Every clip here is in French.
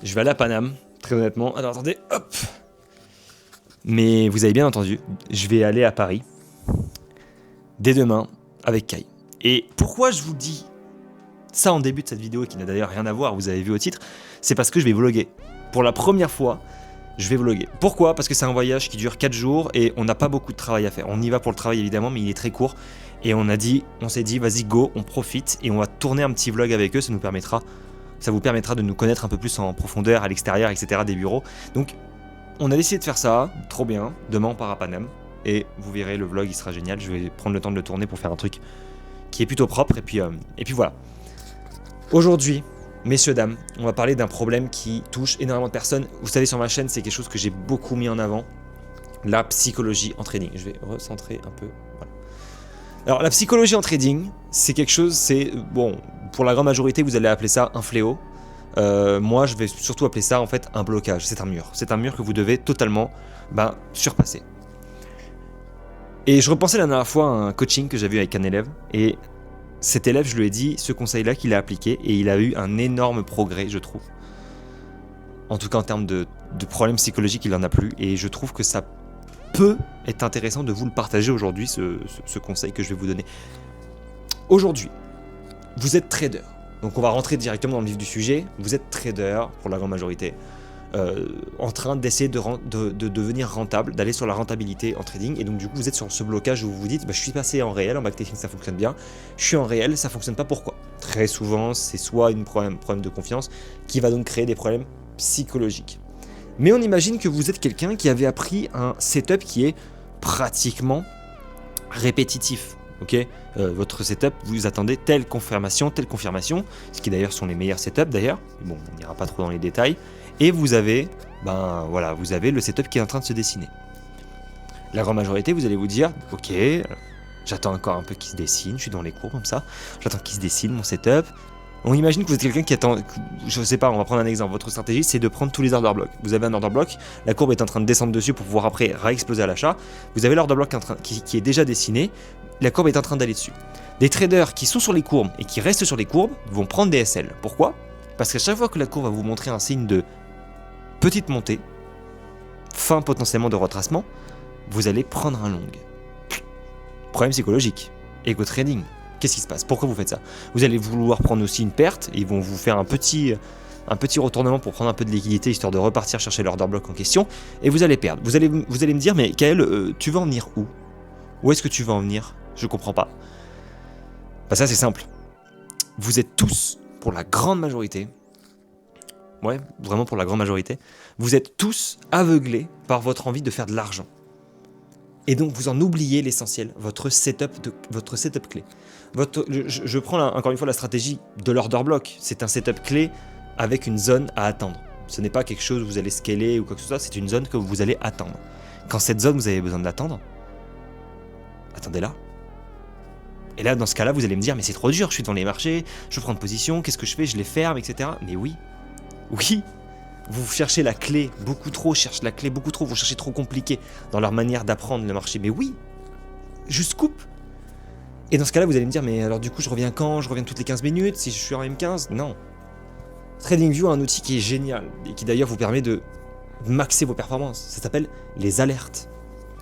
Je vais aller à Paname, très honnêtement. Alors attendez, hop. Mais vous avez bien entendu, je vais aller à Paris dès demain avec Kai. Et pourquoi je vous dis ça en début de cette vidéo, qui n'a d'ailleurs rien à voir, vous avez vu au titre, c'est parce que je vais vlogger. Pour la première fois, je vais vlogger. Pourquoi ? Parce que c'est un voyage qui dure 4 jours et on n'a pas beaucoup de travail à faire. On y va pour le travail évidemment, mais il est très court. Et on s'est dit, vas-y go, on profite et on va tourner un petit vlog avec eux, ça vous permettra de nous connaître un peu plus en profondeur, à l'extérieur, etc. des bureaux. Donc, on a décidé de faire ça, trop bien. Demain, on part à Paname et vous verrez, le vlog, il sera génial. Je vais prendre le temps de le tourner pour faire un truc qui est plutôt propre. Et puis voilà. Aujourd'hui, messieurs, dames, on va parler d'un problème qui touche énormément de personnes. Vous savez, sur ma chaîne, c'est quelque chose que j'ai beaucoup mis en avant. La psychologie en trading. Je vais recentrer un peu. Voilà. Alors, la psychologie en trading, c'est quelque chose, bon, pour la grande majorité, vous allez appeler ça un fléau. Moi, je vais surtout appeler ça, en fait, un blocage. C'est un mur. C'est un mur que vous devez totalement surpasser. Et je repensais la dernière fois à un coaching que j'avais eu avec un élève. Et cet élève, je lui ai dit ce conseil-là qu'il a appliqué. Et il a eu un énorme progrès, je trouve. En tout cas, en termes de problèmes psychologiques, il n'en a plus. Et je trouve que ça peut être intéressant de vous le partager aujourd'hui, ce conseil que je vais vous donner. Aujourd'hui, vous êtes trader. Donc on va rentrer directement dans le vif du sujet. Vous êtes trader, pour la grande majorité, en train d'essayer de devenir rentable, d'aller sur la rentabilité en trading. Et donc du coup, vous êtes sur ce blocage où vous vous dites, je suis passé en réel, en backtesting ça fonctionne bien. Je suis en réel, ça fonctionne pas, pourquoi ? Très souvent, c'est soit un problème de confiance qui va donc créer des problèmes psychologiques. Mais on imagine que vous êtes quelqu'un qui avait appris un setup qui est pratiquement répétitif. Okay, votre setup, vous attendez telle confirmation, ce qui d'ailleurs sont les meilleurs setups d'ailleurs. Bon, on n'ira pas trop dans les détails. Et vous avez, vous avez le setup qui est en train de se dessiner. La grande majorité, vous allez vous dire, ok, j'attends encore un peu qu'il se dessine, je suis dans les cours comme ça, j'attends qu'il se dessine mon setup. On imagine que vous êtes quelqu'un qui attend, je sais pas, on va prendre un exemple. Votre stratégie, c'est de prendre tous les order blocks. Vous avez un order block, la courbe est en train de descendre dessus pour pouvoir après réexploser à l'achat. Vous avez l'order block qui est déjà dessiné, la courbe est en train d'aller dessus. Des traders qui sont sur les courbes et qui restent sur les courbes vont prendre des SL. Pourquoi ? Parce qu'à chaque fois que la courbe va vous montrer un signe de petite montée, fin potentiellement de retracement, vous allez prendre un long. Problème psychologique. Ego trading. Qu'est-ce qui se passe ? Pourquoi vous faites ça ? Vous allez vouloir prendre aussi une perte, et ils vont vous faire un petit retournement pour prendre un peu de liquidité, histoire de repartir chercher l'order block en question, et vous allez perdre. Vous allez me dire, mais Kael, tu vas en venir où ? Où est-ce que tu vas en venir ? Je comprends pas. Ça c'est simple. Vous êtes tous, pour la grande majorité, vraiment pour la grande majorité, vous êtes tous aveuglés par votre envie de faire de l'argent. Et donc vous en oubliez l'essentiel, votre setup clé. Je prends encore une fois la stratégie de l'order block. C'est un setup clé avec une zone à attendre. Ce n'est pas quelque chose où vous allez scaler ou quoi que ce soit, c'est une zone que vous allez attendre. Quand cette zone, vous avez besoin de l'attendre, attendez-la. Et là, dans ce cas-là, vous allez me dire, mais c'est trop dur, je suis dans les marchés, je prends de position, qu'est-ce que je fais ? Je les ferme, etc. Mais oui, vous cherchez la clé beaucoup trop, vous cherchez trop compliqué dans leur manière d'apprendre le marché. Mais oui, juste coupe. Et dans ce cas-là, vous allez me dire, mais alors du coup, je reviens quand ? Je reviens toutes les 15 minutes si je suis en M15 ? Non. TradingView a un outil qui est génial et qui d'ailleurs vous permet de maxer vos performances. Ça s'appelle les alertes.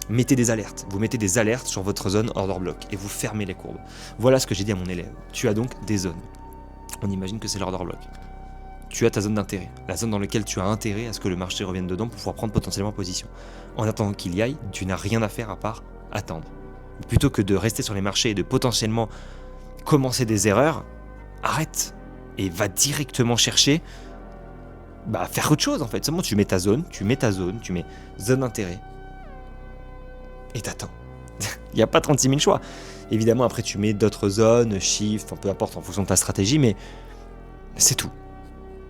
Mettez des alertes. Vous mettez des alertes sur votre zone order block et vous fermez les courbes. Voilà ce que j'ai dit à mon élève. Tu as donc des zones. On imagine que c'est l'order block. Tu as ta zone d'intérêt, la zone dans laquelle tu as intérêt à ce que le marché revienne dedans pour pouvoir prendre potentiellement position. En attendant qu'il y aille, tu n'as rien à faire à part attendre. Plutôt que de rester sur les marchés et de potentiellement commencer des erreurs, arrête et va directement chercher faire autre chose en fait. Seulement tu mets ta zone, tu mets zone d'intérêt et t'attends. Il n'y a pas 36 000 choix. Évidemment après tu mets d'autres zones, shift, peu importe en fonction de ta stratégie, mais c'est tout.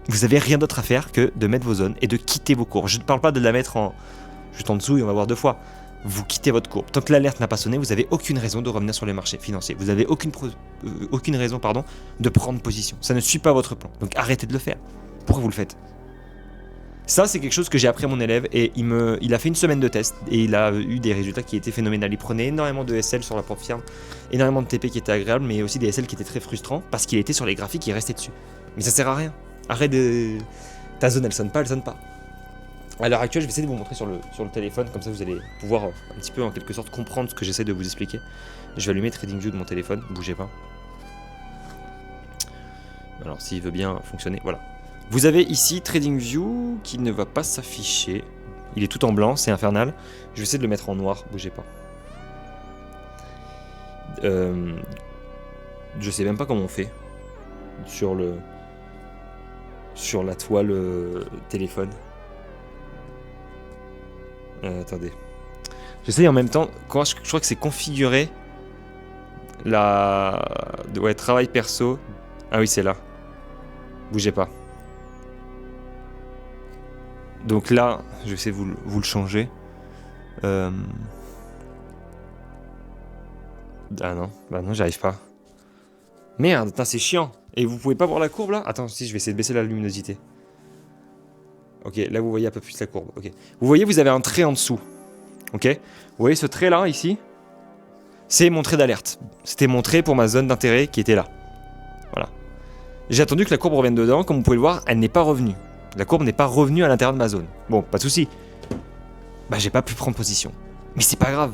Vous n'avez rien d'autre à faire que de mettre vos zones et de quitter vos courbes. Je ne parle pas de la mettre juste en dessous et on va voir 2 fois. Vous quittez votre courbe. Tant que l'alerte n'a pas sonné, vous n'avez aucune raison de revenir sur les marchés financiers. Vous n'avez aucune raison de prendre position. Ça ne suit pas votre plan. Donc arrêtez de le faire. Pourquoi vous le faites ? Ça, c'est quelque chose que j'ai appris à mon élève et il a fait une semaine de test et il a eu des résultats qui étaient phénoménales. Il prenait énormément de SL sur la propre firme, énormément de TP qui étaient agréables, mais aussi des SL qui étaient très frustrants parce qu'il était sur les graphiques et il restait dessus. Mais ça sert à rien. Arrête Ta zone, elle sonne pas. À l'heure actuelle, je vais essayer de vous montrer sur le téléphone, comme ça vous allez pouvoir un petit peu en quelque sorte comprendre ce que j'essaie de vous expliquer. Je vais allumer TradingView de mon téléphone, bougez pas. Alors s'il veut bien fonctionner, voilà. Vous avez ici TradingView qui ne va pas s'afficher. Il est tout en blanc, c'est infernal. Je vais essayer de le mettre en noir, bougez pas. Je sais même pas comment on fait sur la toile téléphone. Attendez. J'essaye en même temps. Je crois que c'est configurer ouais, travail perso. Ah oui, c'est là. Bougez pas. Donc là, je vais essayer de vous le changer. Ah non, bah non, j'arrive pas. Merde, c'est chiant. Et vous pouvez pas voir la courbe là? Attends, si, je vais essayer de baisser la luminosité. Ok, là vous voyez un peu plus la courbe. Ok. Vous voyez, vous avez un trait en dessous. Ok. Vous voyez ce trait là, ici? C'est mon trait d'alerte. C'était mon trait pour ma zone d'intérêt qui était là. Voilà. J'ai attendu que la courbe revienne dedans. Comme vous pouvez le voir, elle n'est pas revenue. La courbe n'est pas revenue à l'intérieur de ma zone. Bon, pas de souci. Bah, j'ai pas pu prendre position. Mais c'est pas grave.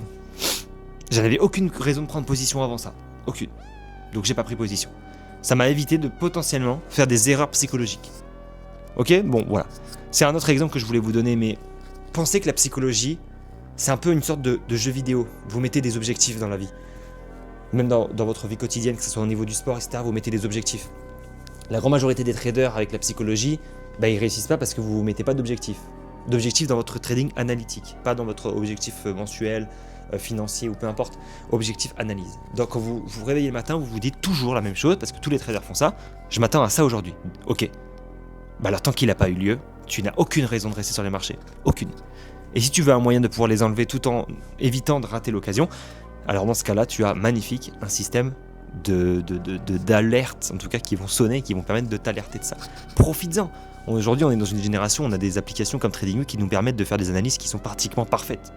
J'en avais aucune raison de prendre position avant ça. Aucune. Donc j'ai pas pris position. Ça m'a évité de potentiellement faire des erreurs psychologiques. Ok? Bon, voilà. C'est un autre exemple que je voulais vous donner, mais pensez que la psychologie, c'est un peu une sorte de jeu vidéo. Vous mettez des objectifs dans la vie. Même dans votre vie quotidienne, que ce soit au niveau du sport, etc., vous mettez des objectifs. La grande majorité des traders avec la psychologie, bah, ils réussissent pas parce que vous ne mettez pas d'objectifs. D'objectifs dans votre trading analytique, pas dans votre objectif mensuel, financier ou peu importe, objectif analyse. Donc quand vous vous réveillez le matin, vous vous dites toujours la même chose, parce que tous les traders font ça, je m'attends à ça aujourd'hui. Ok. Bah alors tant qu'il n'a pas eu lieu, tu n'as aucune raison de rester sur les marchés. Aucune. Et si tu veux un moyen de pouvoir les enlever tout en évitant de rater l'occasion, alors dans ce cas-là, tu as magnifique un système d'alerte, en tout cas qui vont sonner, qui vont permettre de t'alerter de ça. Profites-en. Aujourd'hui, on est dans une génération, on a des applications comme TradingView qui nous permettent de faire des analyses qui sont pratiquement parfaites.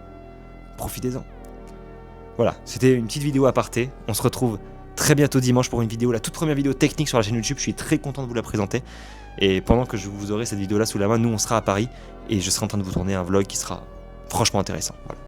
Profitez-en. Voilà, c'était une petite vidéo aparté. On se retrouve très bientôt dimanche pour une vidéo, la toute première vidéo technique sur la chaîne YouTube. Je suis très content de vous la présenter. Et pendant que vous aurez cette vidéo-là sous la main, nous, on sera à Paris et je serai en train de vous tourner un vlog qui sera franchement intéressant. Voilà.